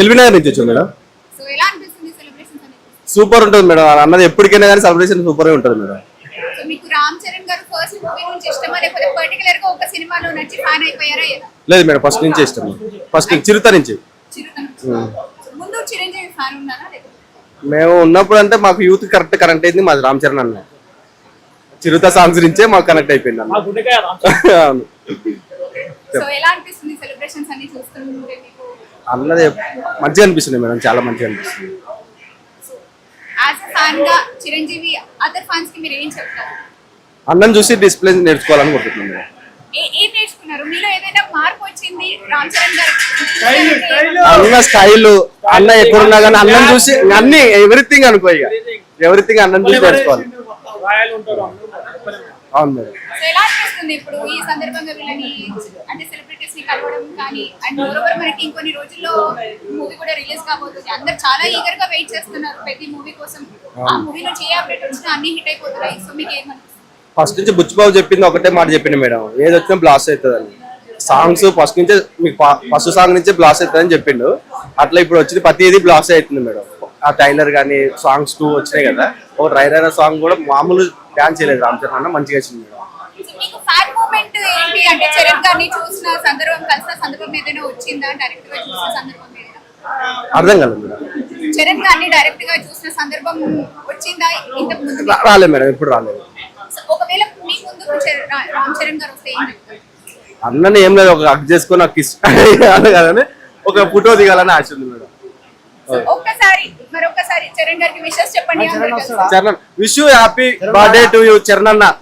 LB Nagar నుంచి వచ్చాం madam. So ఎలా అనిపిస్తుంది సెలబ్రేషన్స్ అనేది? సూపర్ ఉంటుంది మేడం, అన్నది ఎప్పటికైనా కానీ సెలబ్రేషన్ సూపర్ గా ఉంటుంది మేడం. సో మీకు రామ్ చరణ్ గారు ఫస్ట్ మూవీ నుంచి ఇష్టమా లేకపోతే పర్టికులర్ గా ఒక సినిమాలో నచ్చి ఫ్యాన్ అయిపోయారా? లేదు మేడం, ఫస్ట్ నుంచి ఇష్టం. ఫస్ట్ చిరుత నుంచి. చిరుత నుంచి. ముందు చిరంజీవి ఫ్యాన్ ఉన్నారా లేకపోతే? మేము ఉన్నప్పుడు అంటే మాకు యూత్ కనెక్ట్ అయింది మాది రామ్ చరణ్ అన్న. చిరుత సాంగ్స్ నుంచే మాకు కనెక్ట్ అయిపోయింది అన్న. అవును. సో ఎలా అనిపిస్తుంది సెలబ్రేషన్స్ అన్ని చూస్తుంటే మీకు? అన్నది మంచిగా అనిపిస్తుంది మేడం, చాలా మంచిగా అనిపిస్తుంది. యాజ్ ఎ ఫ్యాన్ గా చిరంజీవి అదర్ ఫ్యాన్స్ కి మీరు ఏం చెప్తారు? అన్నని చూసి డిసిప్లిన్ నేర్చుకోవాలని కోరుకుంటున్నాను మేడం. ఏం నేర్చుకున్నారు? మీలో ఏదైనా మార్పు వచ్చింది రామ్ చరణ్ గారు? అన్న స్టైల్, అన్న ఎక్కడున్నా కానీ అన్నని చూసి అన్ని ఎవ్రీథింగ్ అనుకో, ఇక ఎవ్రీథింగ్ అన్నని చూసి నేర్చుకోవాలి. అవును మేడం. సో ఎలా అనిపిస్తుంది ఇప్పుడు ఈ సందర్భంగా వీళ్ళని అంటే సెలబ్రిటీస్ ని కలవడం కానీ, అండ్ మోరోవర్ మనకి ఇంకొన్ని రోజుల్లో మూవీ కూడా రిలీజ్ కాబోతుంది. అందరు చాలా ఈగర్ గా వెయిట్ చేస్తున్నారు ప్రతి మూవీ కోసం. ఆ మూవీ నుంచి ఏ అప్డేట్ వచ్చినా అన్ని హిట్ అయిపోతున్నాయి. సో మీకు ఏమనిపిస్తుంది? ఫస్ట్ నుంచి బుచ్చిబాబు చెప్పింది ఒకటే మాట చెప్పింది మేడం, ఏది వచ్చినా బ్లాస్ట్ అవుతుంది అని. సాంగ్స్ ఫస్ట్ నుంచే మీకు ఫస్ట్ సాంగ్ నుంచే బ్లాస్ట్ అవుతుంది అని చెప్పిండు. అట్లా ఇప్పుడు వచ్చింది ప్రతిదీ బ్లాస్ట్ అవుతుంది మేడం. ఆ టైలర్ కానీ సాంగ్స్ 2 వచ్చినాయి కదా, ఒక రైడర్ సాంగ్ కూడా మామూలు డాన్స్ చేయలేదు రామ్ చరణ్ అన్న, మంచిగా వచ్చింది మేడం. మీకు ఫ్యాన్ మూమెంట్ ఏంటి అంటే చరణ్ గారిని చూసిన సందర్భం, కలిసిన సందర్భం ఏదైనా వచ్చిందా? డైరెక్ట్ గా చూసిన సందర్భం ఏదైనా? అర్థం కాలేదు మేడం. చరణ్ గారిని డైరెక్ట్ గా చూసిన సందర్భం వచ్చిందా ఇంతకు ముందు? రాలేదు మేడం, ఇప్పుడు రాలేదు. ఒకవేళ మీ ముందుకు రామ్ చరణ్ గారు వస్తే ఏం చెప్తారు? అన్నని ఏం లేదు, ఒక హక్ చేసుకుని నాకు కదని ఒక ఫోటో దిగాలని ఆశ ఉంది మేడం. మరొకసారి చరణ్ గారికి విషెస్ చెప్పండి. Charan, wish you happy birthday to you Charan అన్న.